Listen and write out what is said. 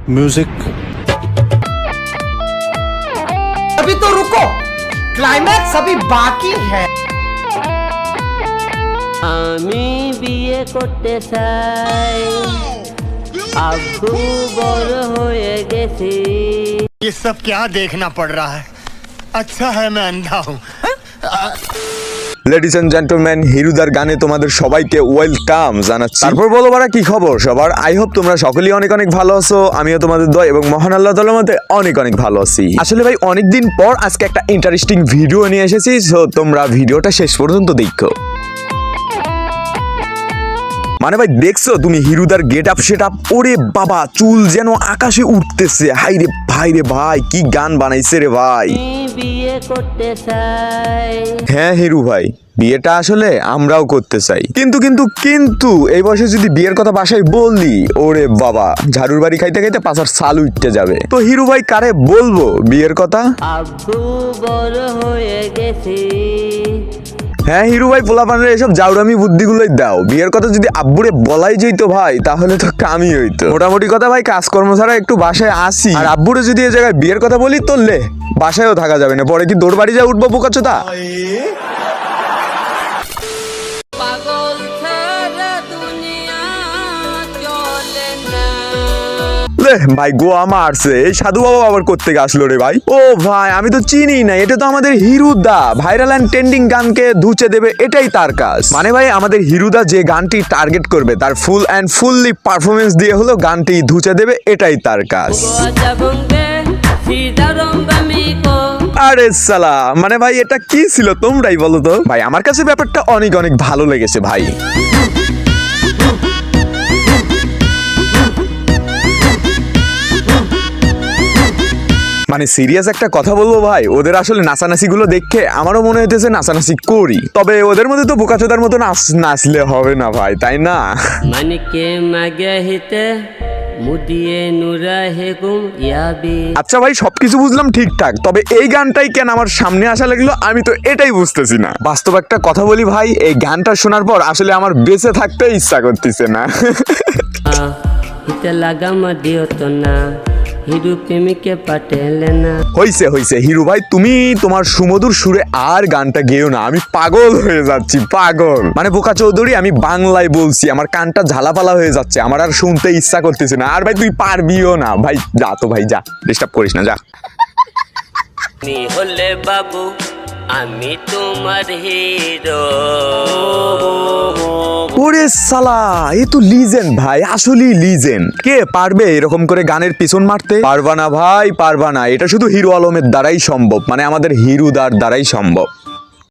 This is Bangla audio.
म्यूजिक। अभी तो रुको, क्लाइमैक्स अभी बाकी है। আমি বিয়ে করতে চাই, আব্বু বড় হয়ে গেছি। ये सब क्या देखना पड़ रहा है? अच्छा है मैं अंधा हूँ। লেডিস এন্ড জেন্টলম্যান, হিরুদার গানে তোমাদের সবাইকে ওয়েলকাম জানাচ্ছি। তারপর বলো বারা, কি খবর সবার? আই হোপ তোমরা সকলেই অনেক অনেক ভালো আছো। আমিও তোমাদের দোয়া এবং মহান আল্লাহ তাআলার মধ্যে অনেক অনেক ভালো আছি। আসলে ভাই অনেকদিন পর আজকে একটা ইন্টারেস্টিং ভিডিও নিয়ে এসেছি, সো তোমরা ভিডিওটা শেষ পর্যন্ত দেখো। মানে ভাই দেখছো তুমি হিরুদার গেট আপ সেট আপ? ওরে বাবা, চুল যেন আকাশে উঠতেছে। হাই রে ভাই রে ভাই, কি গান বানাইছে রে ভাই। আমি বিয়ে করতে চাই। হ্যাঁ হিরু ভাই, বিয়েটা আসলে আমরাও করতে চাই, কিন্তু কিন্তু কিন্তু এই বয়সে যদি বিয়ের কথা বাসায় বললি, ওরে বাবা, ঝাড়ুর বাড়ি খাইতে খাইতে পাছার ছাল উঠতে যাবে। তো হিরু ভাই কারে বলবো বিয়ের কথা? আব্বু বড় হয়ে গেছি। হ্যাঁ হিরু ভাই, পোলাপানের এসব জাউরামি বুদ্ধিগুলোই দাও। বিয়ের কথা যদি আব্বুরে বলাই যেত ভাই, তাহলে তো কামই হইতো। মোটামুটি কথা ভাই, কাজকর্ম ছাড়া একটু বাসায় আসি, আর আব্বুরে যদি এই জায়গায় বিয়ের কথা বলি, তো লে বাসায়ও থাকা যাবে না। পরে কি দৌড় বাড়ি যা উঠবো বোকাচোদা? পাগল ছাড়া দুনিয়া চলে না। লে ভাই, গোয়া মারছে। এই সাধু বাবা আবার কোত্থেকে আসলো রে ভাই? ও ভাই, আমি তো চিনি না। এটা তো আমাদের হিরুদা, ভাইরাল অ্যান্ড ট্রেন্ডিং গানকে ধুচে দেবে, এটাই তার কাজ। মানে ভাই আমাদের হিরুদা যে গানটি টার্গেট করবে, তার ফুল অ্যান্ড ফুললি পারফরমেন্স দিয়ে হলো গানটি ধুচে দেবে, এটাই তার কাজ। আরে সালা, মানে ভাই এটা কি ছিল তোমরাই বলো তো ভাই। আমার কাছে ব্যাপারটা অনেক অনেক ভালো লেগেছে ভাই। মানে সিরিয়াস একটা কথা বলবো ভাই, ওদের আসলে নাচানাচি গুলো দেখে আমারও মনে হইতেছে নাচানাচি করি। তবে ওদের মধ্যে তো বোকাচোদার মতো নাচলে হবে না ভাই, তাই না? মানিকে মাগে হিতে মুদিয়ে নুরা হেগুম ইয়াবি। আচ্ছা ভাই, সবকিছু বুঝলাম ঠিকঠাক, তবে এই গানটাই কেন আমার সামনে আসা লাগলো আমি তো এটাই বুঝতেছি না। বাস্তব একটা কথা বলি ভাই, এই গানটা শোনার পর আসলে আমার বেঁচে থাকতে ইচ্ছা করতেছে না। হিতে লাগামা দিও তো না, হিরু প্রেমিকে পাটেলে না। হইছে হইছে হিরু ভাই, তুমি তোমার সুমধুর সুরে আর গানটা গেও না, আমি পাগল হয়ে যাচ্ছি, পাগল। মানে বোকা চৌধুরী, আমি বাংলায় বলছি, আমার কানটা ঝালাপালা হয়ে যাচ্ছে, আমার আর শুনতে ইচ্ছা করতেছে না। আর ভাই তুই পারবিও না ভাই, যা তো ভাই, যা, ডিস্টার্ব করিস না, যা। তুমি হলে বাবু, আমি তোমার হিরো। ওরে সালা, এ তো লিজেন্ড ভাই, আসলেই লিজেন্ড। কে পারবে এরকম করে গানের পিছন মারতে? পারবা না ভাই, পারবা না। এটা শুধু হিরো আলমের দ্বারাই সম্ভব, মানে আমাদের হিরুদার দ্বারাই সম্ভব।